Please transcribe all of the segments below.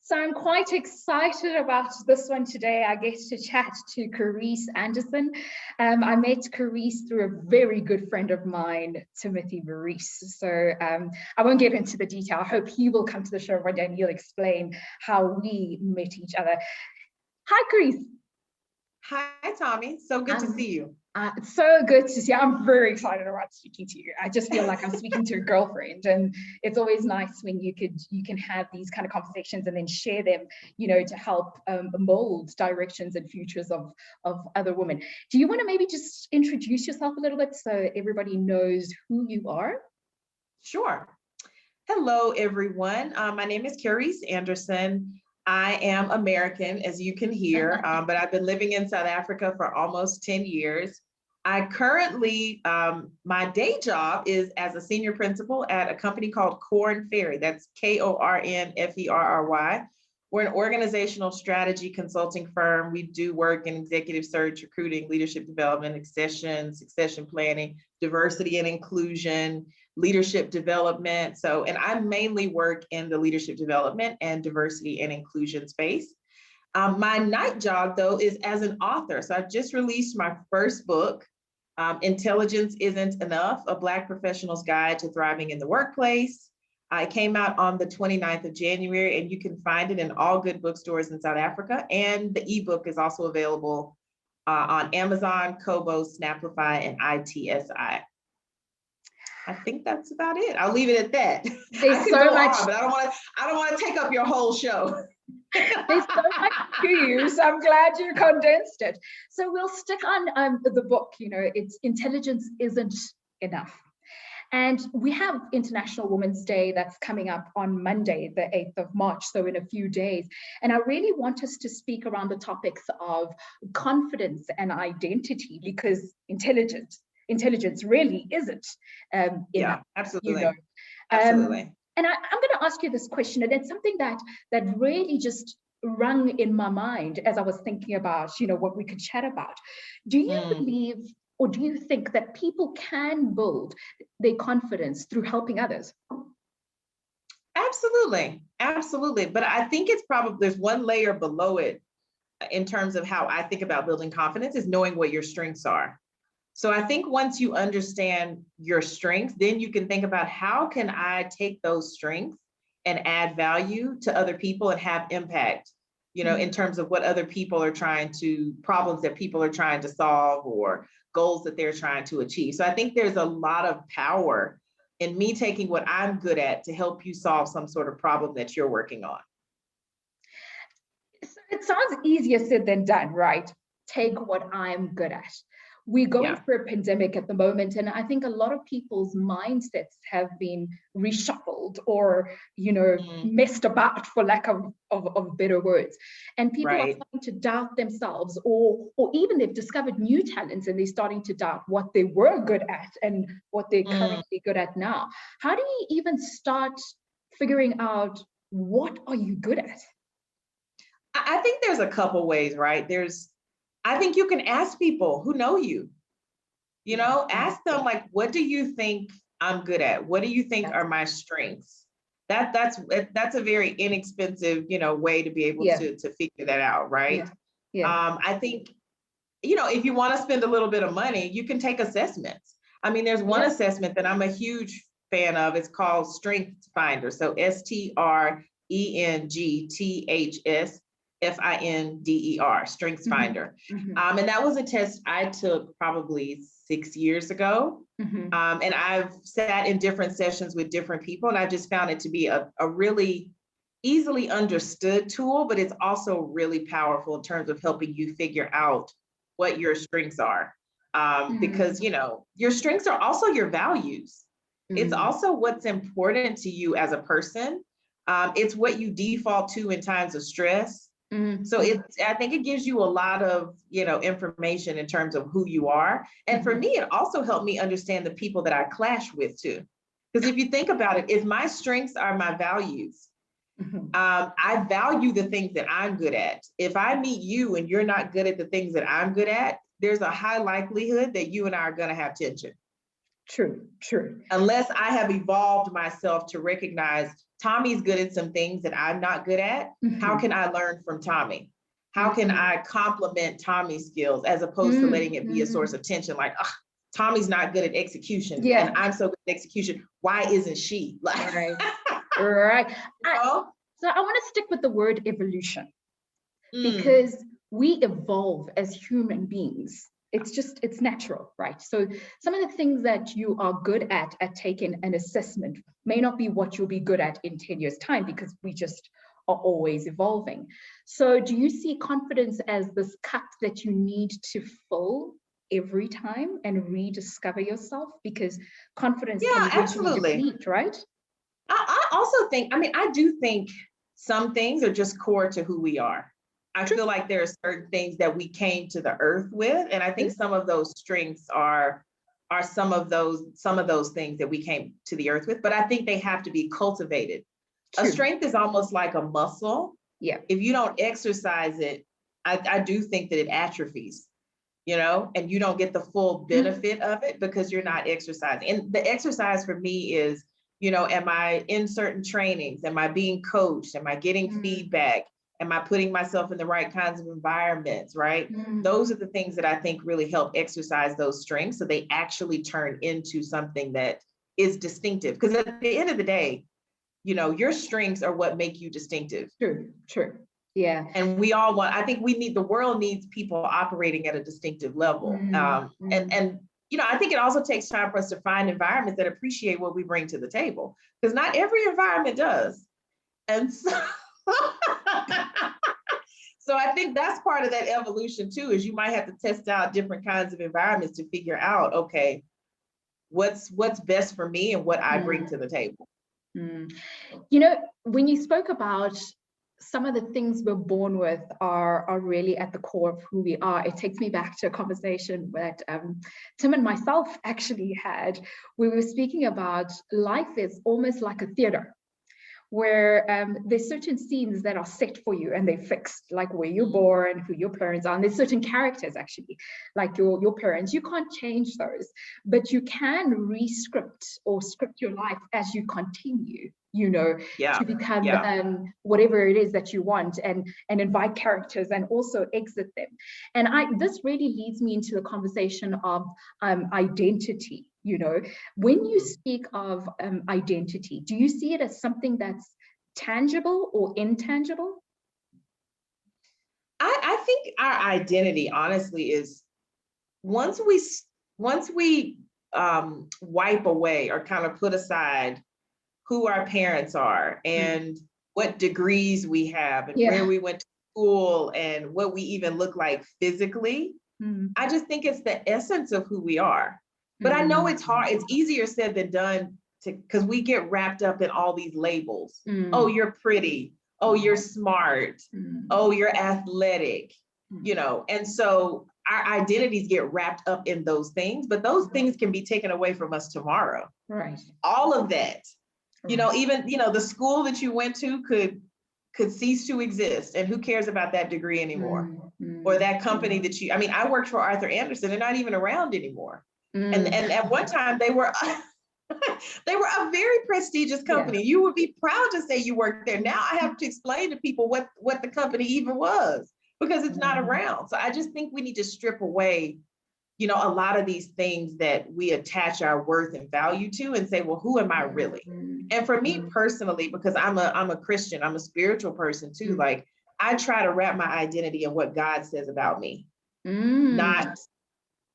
So I'm quite excited about this one today. I get to chat to Carice Anderson. I met Carice through a very good friend of mine, Timothy Maurice. So I won't get into the detail. I hope he will come to the show one day and he'll explain how we met each other. Hi, Carice. Hi, Thami. So good to see you. It's so good to see you. I'm very excited about speaking to you. I just feel like I'm speaking to a girlfriend, and it's always nice when you can have these kind of conversations and then share them, to help mold directions and futures of other women. Do you want to maybe just introduce yourself a little bit so everybody knows who you are? Sure. Hello, everyone. My name is Carice Anderson. I am American, as you can hear, but I've been living in South Africa for almost 10 years. I currently, my day job is as a senior principal at a company called Korn Ferry. That's KORNFERRY. We're an organizational strategy consulting firm. We do work in executive search, recruiting, leadership development, succession planning, diversity and inclusion, leadership development. And I mainly work in the leadership development and diversity and inclusion space. My night job, though, is as an author. So I've just released my first book, Intelligence Isn't Enough, A Black Professional's Guide to Thriving in the Workplace. It came out on the 29th of January, and you can find it in all good bookstores in South Africa. And the ebook is also available on Amazon, Kobo, Snaplify, and ITSI. I think that's about it. I'll leave it at that. There's so much, but I don't want to take up your whole show. There's so much to you, so I'm glad you condensed it. So we'll stick on the book. It's Intelligence Isn't Enough. And we have International Women's Day that's coming up on Monday, the 8th of March, so in a few days. And I really want us to speak around the topics of confidence and identity, because intelligence really isn't enough. Absolutely. Absolutely. And I'm going to ask you this question, and it's something that really just rung in my mind as I was thinking about, what we could chat about. Do you believe, or do you think that people can build their confidence through helping others? Absolutely. But I think it's probably, there's one layer below it in terms of how I think about building confidence, is knowing what your strengths are. So I think once you understand your strengths, then you can think about, how can I take those strengths and add value to other people and have impact, in terms of what other people are problems that people are trying to solve, or goals that they're trying to achieve. So I think there's a lot of power in me taking what I'm good at to help you solve some sort of problem that you're working on. It sounds easier said than done, right? Take what I'm good at. We're going through a pandemic at the moment, and I think a lot of people's mindsets have been reshuffled or, messed about, for lack of better words. And people are starting to doubt themselves, or even they've discovered new talents and they're starting to doubt what they were good at and what they're currently good at now. How do you even start figuring out, what are you good at? I think there's a couple ways, right? I think you can ask people who know you, ask them, like, what do you think I'm good at? What do you think are my strengths? That's a very inexpensive, way to be able to figure that out, right? I think, if you want to spend a little bit of money, you can take assessments. I mean, there's one assessment that I'm a huge fan of. It's called Strengths Finder. So STRENGTHS Strengths Finder. And that was a test I took probably 6 years ago. And I've sat in different sessions with different people, and I just found it to be a really easily understood tool, but it's also really powerful in terms of helping you figure out what your strengths are. Because, your strengths are also your values. It's also what's important to you as a person. It's what you default to in times of stress. So I think it gives you a lot of, information in terms of who you are. And for me, it also helped me understand the people that I clash with too. Because if you think about it, if my strengths are my values, I value the things that I'm good at. If I meet you and you're not good at the things that I'm good at, there's a high likelihood that you and I are going to have tension. True. Unless I have evolved myself to recognize Thami's good at some things that I'm not good at. How can I learn from Thami? How can I complement Thami's skills as opposed to letting it be a source of tension? Like, Thami's not good at execution, and I'm so good at execution. Why isn't she? Like, right. So I want to stick with the word evolution, because we evolve as human beings. It's natural, right? So some of the things that you are good at taking an assessment may not be what you'll be good at in 10 years' time, because we just are always evolving. So do you see confidence as this cup that you need to fill every time and rediscover yourself? Because confidence can eventually deplete, right? I also think, I do think some things are just core to who we are. I feel like there are certain things that we came to the earth with, and I think some of those strengths are some of those things that we came to the earth with, but I think they have to be cultivated. A strength is almost like a muscle. Yeah. If you don't exercise it, I do think that it atrophies, and you don't get the full benefit of it because you're not exercising. And the exercise for me is, am I in certain trainings? Am I being coached? Am I getting feedback? Am I putting myself in the right kinds of environments, right? Those are the things that I think really help exercise those strengths so they actually turn into something that is distinctive. Because at the end of the day, your strengths are what make you distinctive. True. Yeah. And I think the world needs people operating at a distinctive level. And I think it also takes time for us to find environments that appreciate what we bring to the table, because not every environment does. And so so I think that's part of that evolution too, is you might have to test out different kinds of environments to figure out, okay, what's best for me and what I bring to the table. When you spoke about some of the things we're born with are really at the core of who we are, it takes me back to a conversation that Tim and myself actually had. We were speaking about life is almost like a theater, where there's certain scenes that are set for you and they're fixed, like where you're born, who your parents are, and there's certain characters actually, like your parents. You can't change those, but you can re-script or script your life as you continue, to become whatever it is that you want, and invite characters and also exit them. And this really leads me into the conversation of identity. When you speak of identity, do you see it as something that's tangible or intangible? I think our identity, honestly, is once we wipe away or kind of put aside who our parents are and what degrees we have and where we went to school and what we even look like physically, I just think it's the essence of who we are. But I know it's hard. It's easier said than done, because we get wrapped up in all these labels. Oh, you're pretty. Oh, you're smart. Oh, you're athletic. And so our identities get wrapped up in those things, but those things can be taken away from us tomorrow. Right. All of that. Even the school that you went to could cease to exist, and who cares about that degree anymore? Or that company that I worked for Arthur Anderson. They're not even around anymore. And at one time they were a very prestigious company. You would be proud to say you worked there. Now I have to explain to people what the company even was, because it's not around. So I just think we need to strip away, a lot of these things that we attach our worth and value to, and say, well, who am I really? And for me personally, because I'm a Christian, I'm a spiritual person too. Like, I try to wrap my identity in what God says about me, not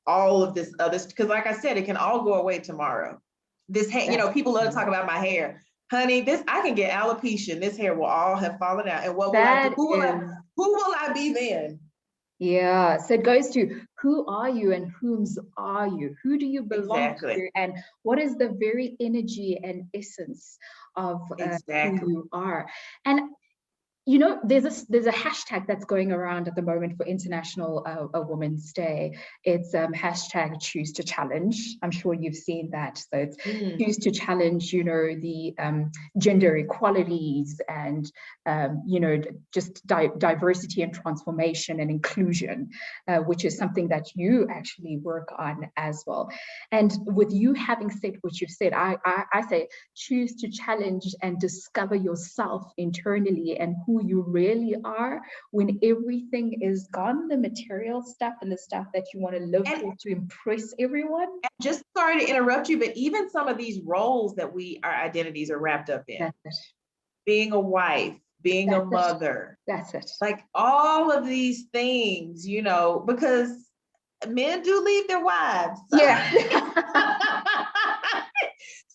all of this other, because like I said, it can all go away tomorrow. This hair, people love to talk about my hair. Honey, I can get alopecia and this hair will all have fallen out. And what will I do? Who will I be then? Yeah, so it goes to, who are you and whom's are you? Who do you belong to? And what is the very energy and essence of who you are? And you know, there's a hashtag that's going around at the moment for International Women's Day. It's hashtag choose to challenge. I'm sure you've seen that. So it's choose to challenge, you know, the gender equalities and, you know, just diversity and transformation and inclusion, which is something that you actually work on as well. And with you having said what you've said, I say choose to challenge and discover yourself internally and who you really are when everything is gone, the material stuff and the stuff that you want to live for to impress everyone. Just sorry to interrupt you, but even some of these roles that our identities are wrapped up in. That's it. Being a wife, being That's a mother. That's it. Like all of these things, you know, because men do leave their wives. So. Yeah.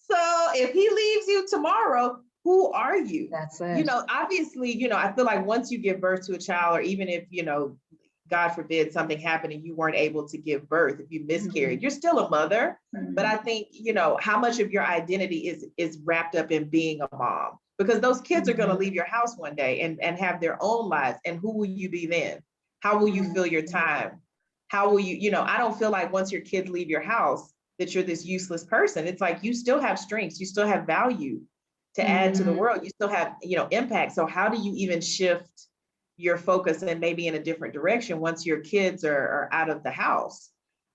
So if he leaves you tomorrow, who are you? That's it. You know, obviously, you know, I feel like once you give birth to a child, or even if, you know, God forbid something happened and you weren't able to give birth, if you miscarried, you're still a mother. But I think, you know, how much of your identity is wrapped up in being a mom, because those kids are going to leave your house one day and have their own lives. And who will you be then? How will you fill your time? How will you, you know, I don't feel like once your kids leave your house that you're this useless person. It's like you still have strengths, you still have value to add to the world, you still have, you know, impact. So how do you even shift your focus and maybe in a different direction once your kids are out of the house?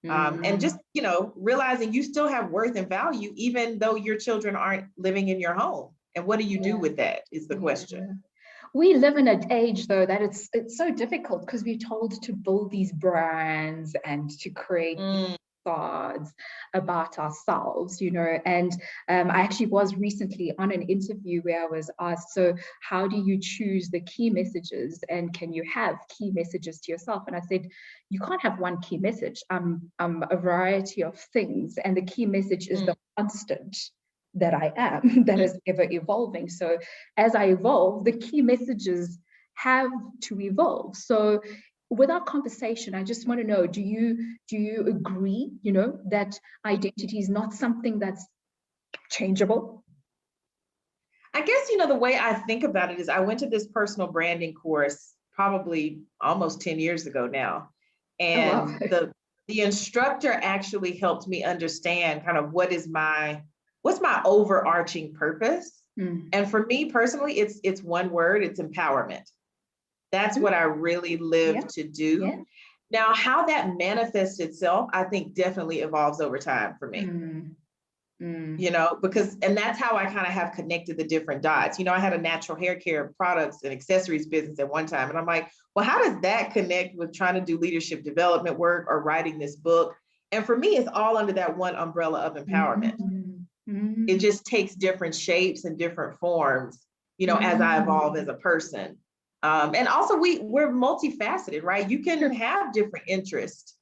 And just, you know, realizing you still have worth and value, even though your children aren't living in your home. And what do you do with that is the question. We live in an age, though, that it's so difficult because we're told to build these brands and to create facades about ourselves, you know. And I actually was recently on an interview where I was asked, so how do you choose the key messages and can you have key messages to yourself? And I said, you can't have one key message. A variety of things, and the key message is the constant that I am, that is ever evolving. So as I evolve, the key messages have to evolve. So with our conversation, I just want to know, do you agree, you know, that identity is not something that's changeable? I guess, you know, the way I think about it is I went to this personal branding course probably almost 10 years ago now. And the instructor actually helped me understand kind of what's my overarching purpose. And for me personally, it's one word, it's empowerment. That's what I really live to do. Now, how that manifests itself, I think definitely evolves over time for me. You know, and that's how I kind of have connected the different dots. You know, I had a natural hair care products and accessories business at one time. And I'm like, well, how does that connect with trying to do leadership development work or writing this book? And for me, it's all under that one umbrella of empowerment. It just takes different shapes and different forms, you know, as I evolve as a person. And also we're multifaceted, right? You can have different interests,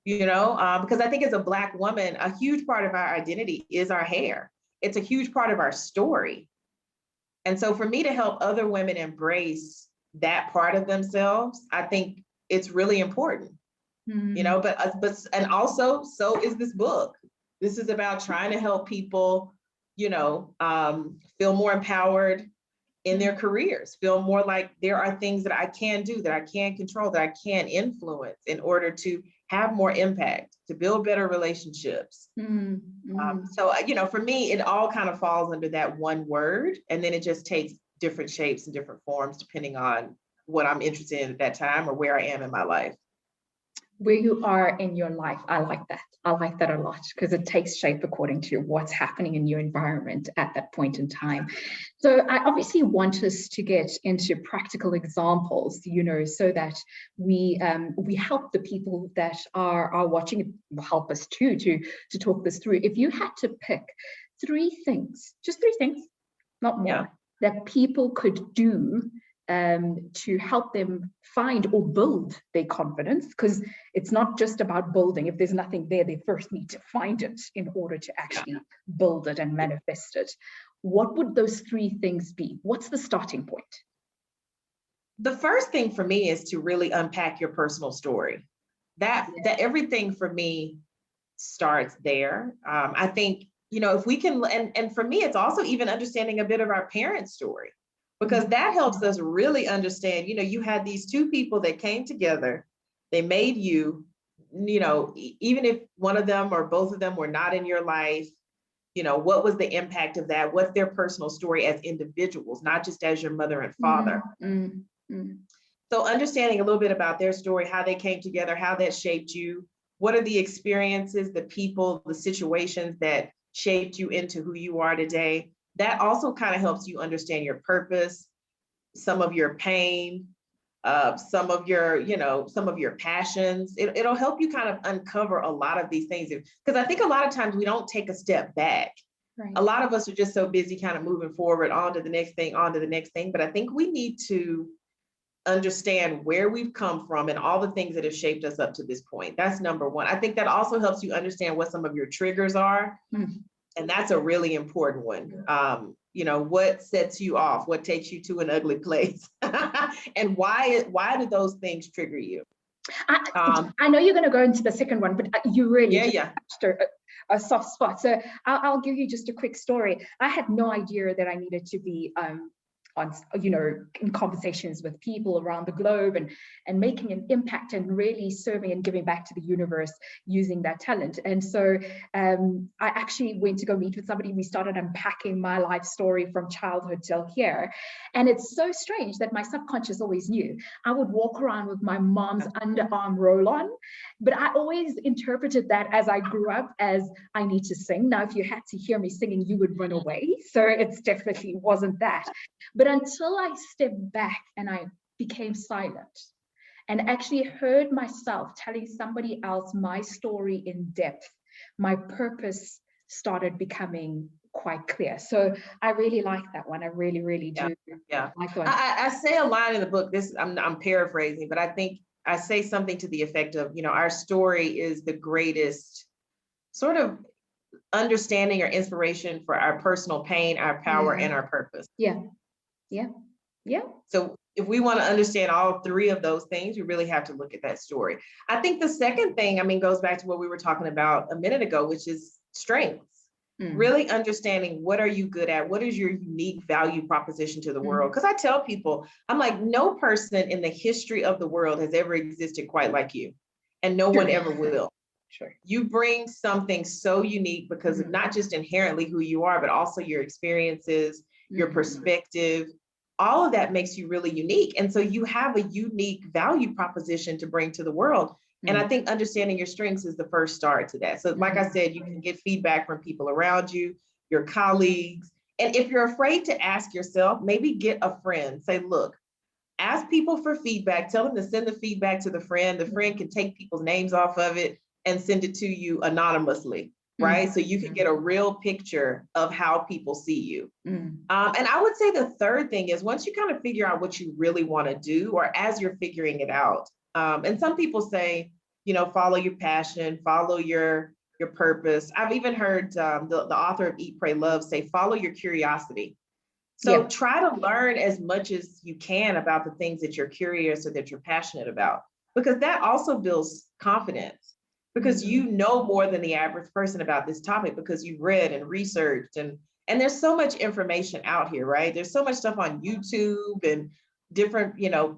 you know, because I think as a Black woman, a huge part of our identity is our hair. It's a huge part of our story. And so for me to help other women embrace that part of themselves, I think it's really important, you know, and also, so is this book. This is about trying to help people, you know, feel more empowered in their careers, feel more like there are things that I can do, that I can control, that I can influence in order to have more impact, to build better relationships. So, you know, for me, it all kind of falls under that one word, and then it just takes different shapes and different forms depending on what I'm interested in at that time or where I am in my life. Where you are in your life. I like that. I like that a lot because it takes shape according to what's happening in your environment at that point in time. So I obviously want us to get into practical examples, you know, so that we help the people that are watching. It will help us too to talk this through. If you had to pick three things, just three things, not more, that people could do to help them find or build their confidence, because it's not just about building. If there's nothing there, they first need to find it in order to actually build it and manifest it. What would those three things be? What's the starting point? The first thing for me is to really unpack your personal story. That everything for me starts there. I think, you know, if we can, and for me, it's also even understanding a bit of our parents' story. because that helps us really understand, you had these two people that came together, they made you, even if one of them or both of them were not in your life, what was the impact of that? What's their personal story as individuals, not just as your mother and father? So understanding a little bit about their story, how they came together, how that shaped you, what are the experiences, the people, the situations that shaped you into who you are today. That also kind of helps you understand your purpose, some of your pain, some of your passions. It'll help you kind of uncover a lot of these things. Because I think a lot of times we don't take a step back. Right. A lot of us are just so busy kind of moving forward, on to the next thing, on to the next thing. But I think we need to understand where we've come from and all the things that have shaped us up to this point. That's number one. I think that also helps you understand what some of your triggers are. And that's a really important one. What sets you off, what takes you to an ugly place, and why do those things trigger you? I know you're going to go into the second one, but you really touched a soft spot. So I'll give you just a quick story. I had no idea that I needed to be in conversations with people around the globe and making an impact and really serving and giving back to the universe using that talent. And so I actually went to go meet with somebody. We started unpacking my life story from childhood till here. And it's so strange that my subconscious always knew. I would walk around with my mom's underarm roll-on, but I always interpreted that as I grew up as I need to sing. Now, if you had to hear me singing, you would run away. So it's definitely wasn't that. But until I stepped back and I became silent and actually heard myself telling somebody else my story in depth, my purpose started becoming quite clear. So I really like that one. I really, really do. Yeah. Like one. I say a line in the book, I'm paraphrasing, but I think I say something to the effect of, our story is the greatest sort of understanding or inspiration for our personal pain, our power, and our purpose. Yeah. So if we want to understand all three of those things, you really have to look at that story. I think the second thing, goes back to what we were talking about a minute ago, which is strengths. Really understanding what are you good at? What is your unique value proposition to the world? Because I tell people, I'm like, no person in the history of the world has ever existed quite like you. And no one ever will. Sure. You bring something so unique because of not just inherently who you are, but also your experiences, your perspective. All of that makes you really unique. And so you have a unique value proposition to bring to the world. And I think understanding your strengths is the first start to that. So like I said, you can get feedback from people around you, your colleagues. And if you're afraid to ask yourself, maybe get a friend. Say, look, ask people for feedback. Tell them to send the feedback to the friend. The friend can take people's names off of it and send it to you anonymously. Right? So you can get a real picture of how people see you. And I would say the third thing is once you kind of figure out what you really want to do, or as you're figuring it out, and some people say, follow your passion, follow your purpose. I've even heard the author of Eat, Pray, Love say, follow your curiosity. So try to learn as much as you can about the things that you're curious or that you're passionate about, because that also builds confidence. Because you know more than the average person about this topic because you've read and researched and there's so much information out here, right? There's so much stuff on YouTube and different,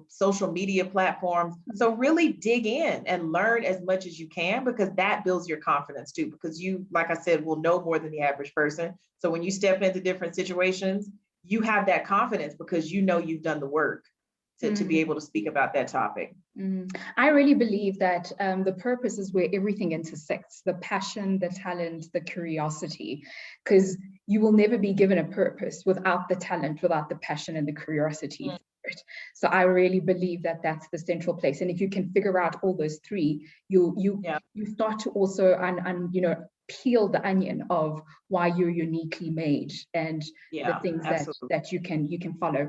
social media platforms. So really dig in and learn as much as you can, because that builds your confidence too, because you, like I said, will know more than the average person. So when you step into different situations, you have that confidence because you've done the work to be able to speak about that topic. I really believe that the purpose is where everything intersects, the passion, the talent, the curiosity, because you will never be given a purpose without the talent, without the passion and the curiosity. So I really believe that that's the central place. And if you can figure out all those three, you start to also peel the onion of why you're uniquely made and the things that you can follow.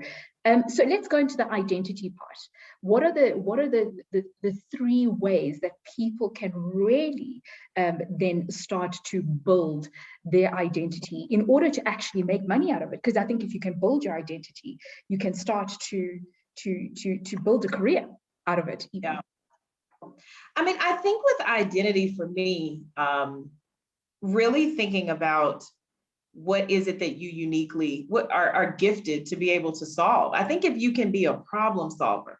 So let's go into the identity part. What are the three ways that people can really then start to build their identity in order to actually make money out of it? Because I think if you can build your identity, you can start to build a career out of it. Yeah. I think with identity for me, really thinking about what is it that you uniquely are gifted to be able to solve? I think if you can be a problem solver,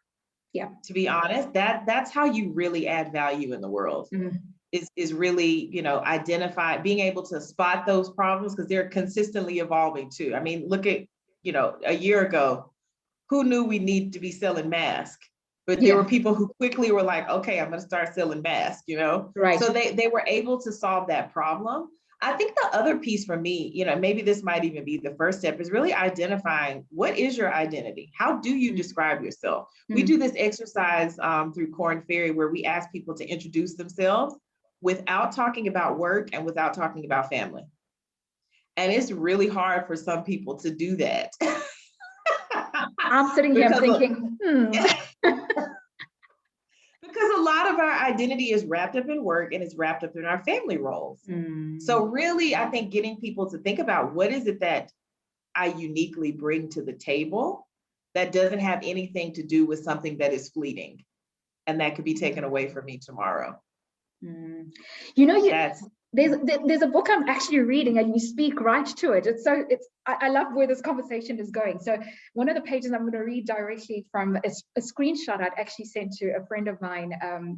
to be honest, that's how you really add value in the world. Is really, being able to spot those problems, because they're consistently evolving too. I mean, look at, a year ago, who knew we need to be selling masks? But there were people who quickly were like, okay, I'm going to start selling masks, Right. So they were able to solve that problem. I think the other piece for me, maybe this might even be the first step, is really identifying what is your identity? How do you describe yourself? We do this exercise through Korn Ferry where we ask people to introduce themselves without talking about work and without talking about family. And it's really hard for some people to do that. I'm sitting here thinking, Because a lot of our identity is wrapped up in work and it's wrapped up in our family roles. So really, I think getting people to think about what is it that I uniquely bring to the table that doesn't have anything to do with something that is fleeting and that could be taken away from me tomorrow. There's a book I'm actually reading and you speak right to it. I love where this conversation is going. So one of the pages I'm going to read directly from a screenshot I'd actually sent to a friend of mine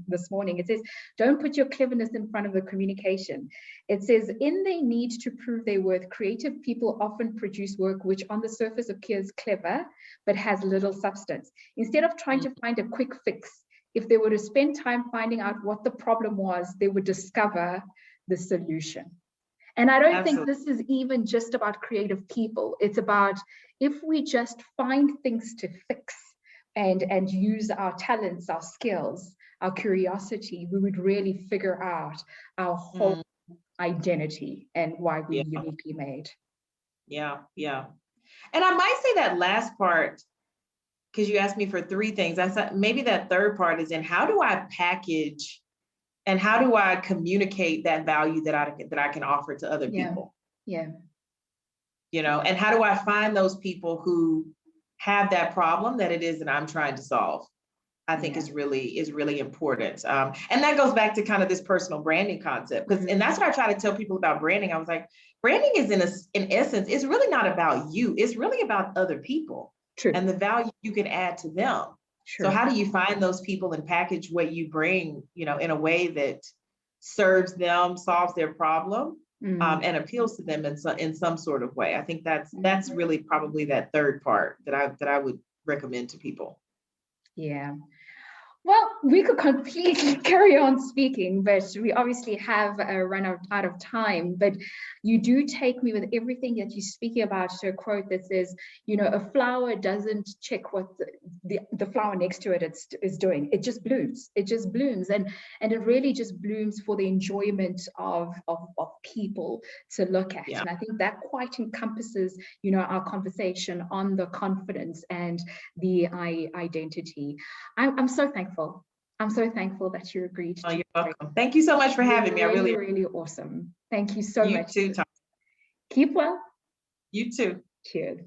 this morning. It says, don't put your cleverness in front of the communication. It says, in their need to prove their worth, creative people often produce work which on the surface appears clever, but has little substance. Instead of trying to find a quick fix, if they were to spend time finding out what the problem was, they would discover the solution. And I don't think this is even just about creative people. It's about if we just find things to fix and use our talents, our skills, our curiosity, we would really figure out our whole identity and why we're uniquely made. Yeah. And I might say that last part, because you asked me for three things. I said maybe that third part is in how do I package and how do I communicate that value that I can offer to other people? And how do I find those people who have that problem that it is that I'm trying to solve? I think is really important. And that goes back to kind of this personal branding concept, and that's what I try to tell people about branding. I was like, branding is in essence, it's really not about you. It's really about other people. True. And the value you can add to them. Sure. So how do you find those people and package what you bring, in a way that serves them, solves their problem, and appeals to them in some sort of way? I think that's really probably that third part that I would recommend to people. Yeah. Well, we could completely carry on speaking, but we obviously have run out of time. But you do take me with everything that you're speaking about to a quote that says, a flower doesn't check what the flower next to it is doing. It just blooms. It just blooms. And it really just blooms for the enjoyment of people to look at. Yeah. And I think that quite encompasses, our conversation on the confidence and the identity. I'm so thankful. I'm so thankful that you agreed. Oh, you're welcome. Thank you so much for having me. I really awesome. Thank you so much. You too, Thami. Keep well. You too. Cheers.